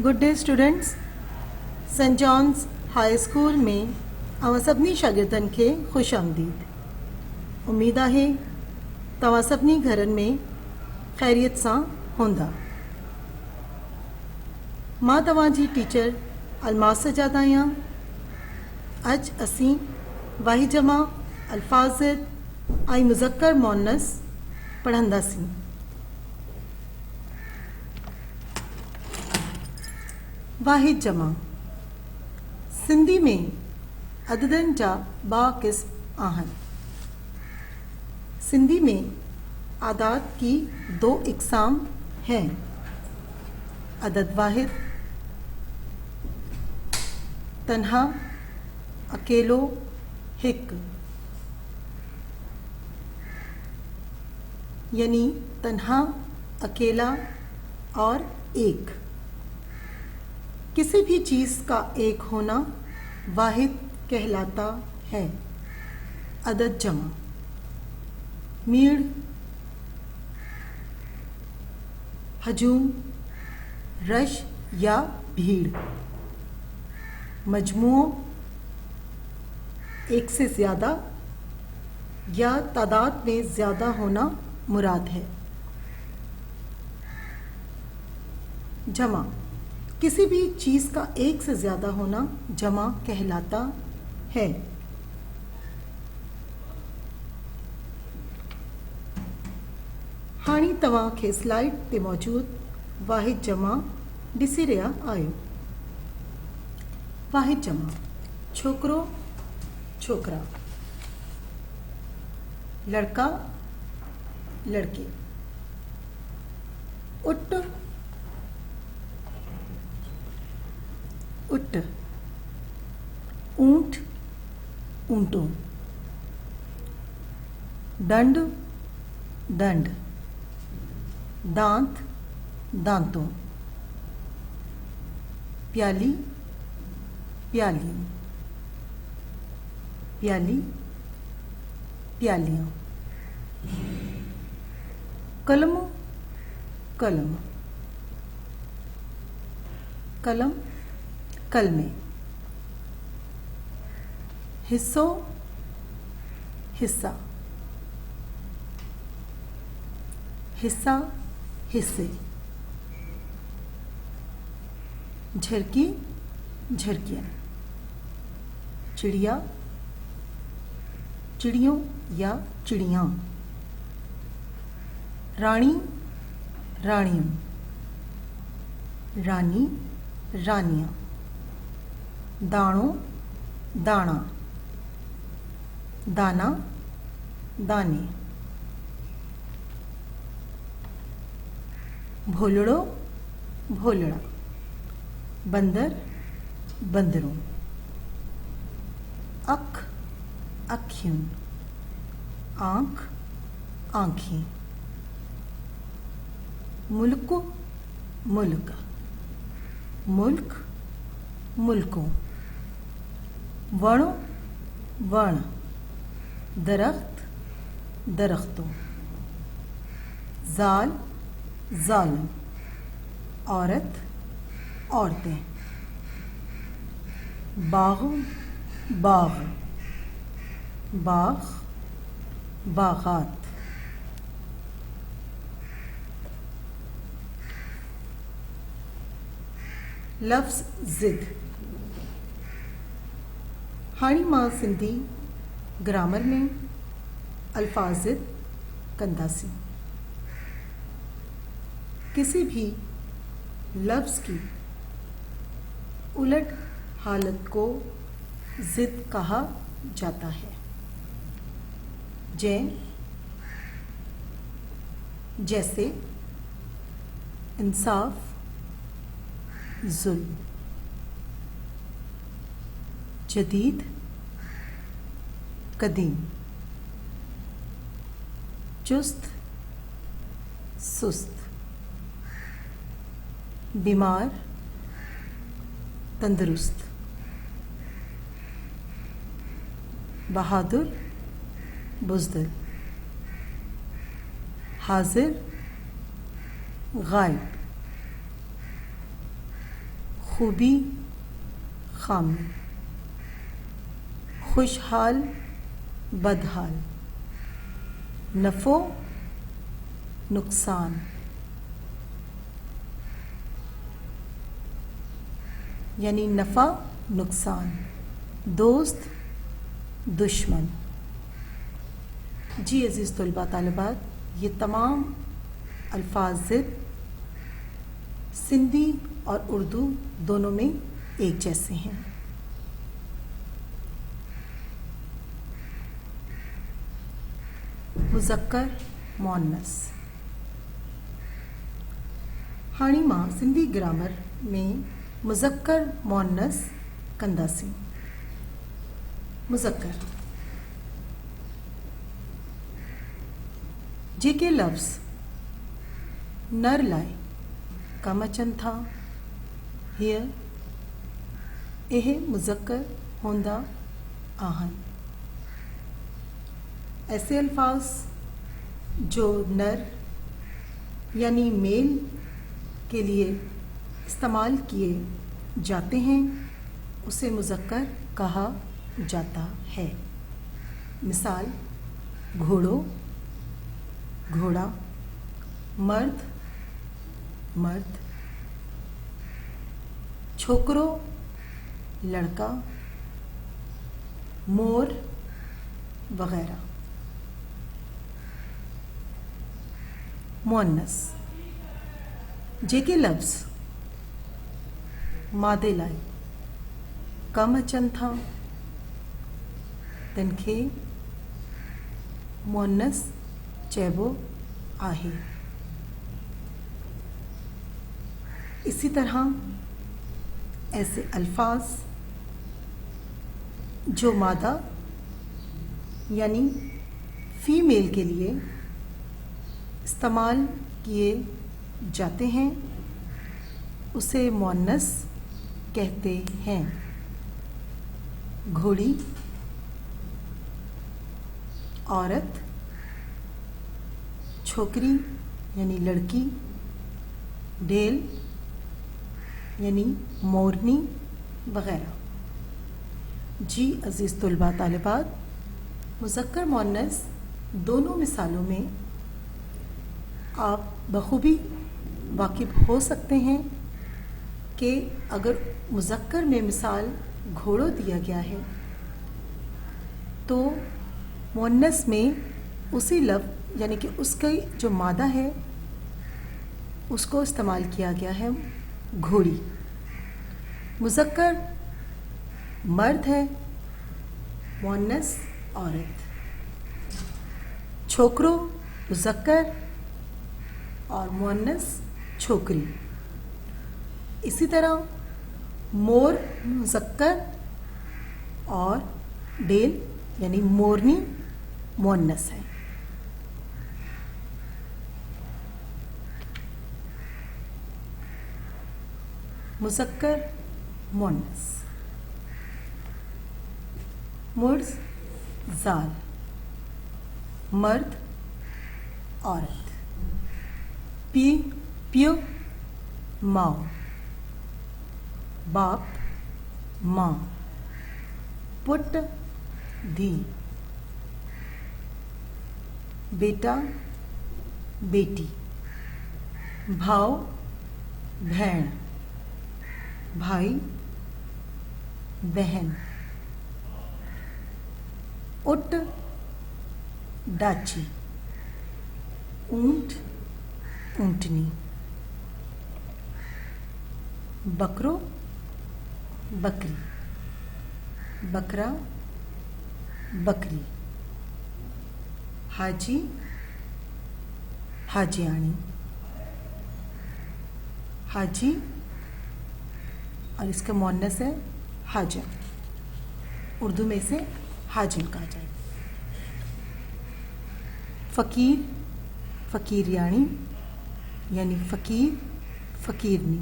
Good day students. Saint John's high school में अवां सभिनी शागिर्दनि खे ख़ुश आमदीद। उम्मीद आहे तव्हां सभिनी घरनि में ख़ैरियत सां हूंदा। मां तव्हांजी टीचर अलमास सजाद आहियां। अॼु असीं वाही जमा अल्फाज़िद ऐं मुज़क्कर मुअन्नस पढ़ंदासीं। वाहिद जमा सिंधी में अददनि जा बा क़िस्म आहिनि। सिंधी में आदात की 2 इक़साम हैं, अदद वाहिद, तन्हा, अकेलो, हिक, यानी तन्हा, अकेला और एक। किसी भी चीज़ का एक होना वाहिद कहलाता है। अदद जमा मीड़, हजूम, रश या भीड़। मजमूओ एक से ज़्यादा या तादाद में ज़्यादा होना मुराद है। जमा किसी भी चीज़ का एक से ज़्यादा होना जमा कहलाता है। हाणे तव्हां खे स्लाइड ते मौजूद वाहिद जमा ॾिसी रहिया आहियो। वाहिद जमा छोकरो, छोकरा, लड़का, लड़के, उट, उट, ऊंट, ऊंटों, दंड, दंड, दांत, दांतों, प्याली, प्यालियों, प्याली, प्यालियों, कलम, कलम, कलम, कलमे, हिस्सो, हिस्सा, हिस्सा, हिस्से, झरकी, झरकियाँ, चिड़िया, चिड़ियों या चिड़ियाँ, रानी, रानियों, रानी, रानियाँ, दाणो, दाना, दाना, दाने, भोलड़ो, भोलड़ा, बंदर, बंदरों, अख, अखियों, आँख, आँखें, मुल्क, मुल्क, मुल्क, मुल्कों, वण, वण, दरख्त, दरख्तों, जाल, जालों, औरत, औरतें, बाग, बाग, बाग, बागात। लफ्ज़ ज़िद। हाणे मां सिंधी ग्रामर में अल्फाज़िद कंदासीं। किसी भी लफ्ज़ की उलट हालत को ज़िद कहा जाता है। जैसे इंसाफ, जुल्म, जदीद, कदीम, चुस्त, सुस्त, बीमार, तंदुरुस्त, बहादुर, बुज़दिल, हाजिर, गायब, خوبی خامی، خوشحال بدحال، نفع نقصان، یعنی نفع نقصان، دوست دشمن۔ جی عزیز طلباء طالبات، یہ تمام الفاظ ضد سندھی اور اردو دونوں میں ایک جیسے ہیں۔ مذکر مؤنث، ہاڑی ماں سندھی گرامر میں مذکر مؤنث کنداسی۔ مذکر जेके लफ़्ज़ नर लाइ कम अचनि था इहे मुज़क्कर हूंदा आहिनि। ऐसे अल्फाज जो नर यानी मेल के लिए इस्तेमाल किए जाते हैं उसे मुज़क्कर कहा जाता है। मिसाल घोड़ो घोड़ा, मर्द मर्द, छोकरो लड़का, मोर वगैरह। मुअन्नस जेके लफ़्ज़ मादे लाइ कम अचनि था तिनखे मुअन्नस चइबो आहे। इसी तरह ऐसे अल्फाज जो मादा यानी फीमेल के लिए इस्तेमाल किए जाते हैं उसे मुअन्नस कहते हैं। घोड़ी औरत, छोकरी यानी लड़की, ढेल यानी मोरनी वगैरह। जी अज़ीज़ तुलबा तालिबात, मुज़क्कर मुअन्नस दोनों मिसालों में आप बखूबी वाकिफ़ हो सकते हैं कि अगर मुज़क्कर में मिसाल घोड़ो दिया गया है तो मुअन्नस में उसी लफ्ज़ यानी कि उसका जो मादा है उसको इस्तेमाल किया गया है घोड़ी। मुज़क्कर मर्द है, मुअन्नस औरत। छोकरो मुज़क्कर और मुअन्नस छोकरी। इसी तरह मोर मुज़क्कर और डेल यानी मोरनी मुअन्नस है। मुज़क्कर मुअन्नस मुर्ज़ ज़ाल, मर्द औरत, पियो माँ, बाप माँ, पुट धी, बेटा बेटी, भाव भेण, भाई बहन, उट डाची, ऊंट ऊंटनी, बकरो बकरी, बकरा बकरी, हाजी हाजियाणी, हाजी और इसका मुअन्नस है हाजिम, उर्दू में इसे हाजिम कहा जाए। फ़कीर फ़कीरियाणी यानी फ़कीर फ़कीरनी,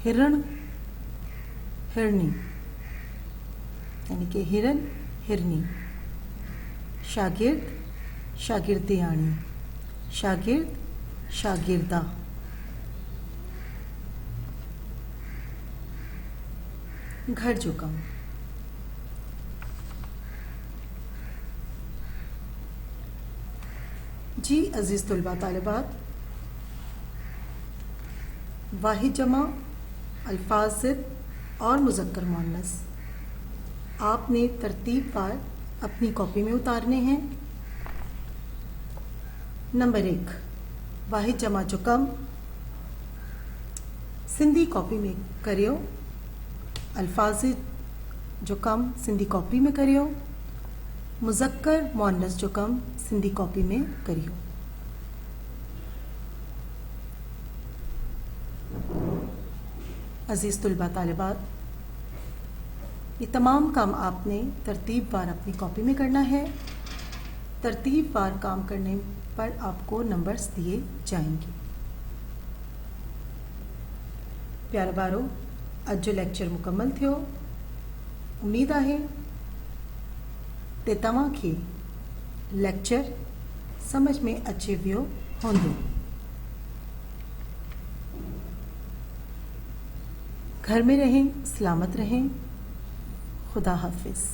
हिरण हिरनी यानी कि हिरन हिरनी, शागिर्द शागिर्दियाणी, शागिर्द शागिर्दा, घर जो कम। जी अजीज़ तलबा तालिबात, वाहिद जमा, अल्फाज ज़िद और मुज़क्कर मुअन्नस आपने तरतीबवार अपनी कॉपी में उतारने हैं। नंबर 1, वाहिद जमा जो कम सिंधी कॉपी में करियो, अल्फाज जो कम सिंधी कॉपी में करियो, मुज़क्कर मुअन्नस जो कम सिंधी कॉपी में करियो। अजीज़ तलबा तालिबात, ये तमाम काम आपने तरतीबवार अपनी कॉपी में करना है। तरतीबवार काम करने पर आपको नंबर्स दिए जाएंगे। प्यारा बारो, अज जो लेक्चर मुकम्मल थियो, उम्मीद है ते तव्हां खे लेक्चर समझ में अचे वियो होंदो। घर में रहें, सलामत रहें, खुदा हाफिज़।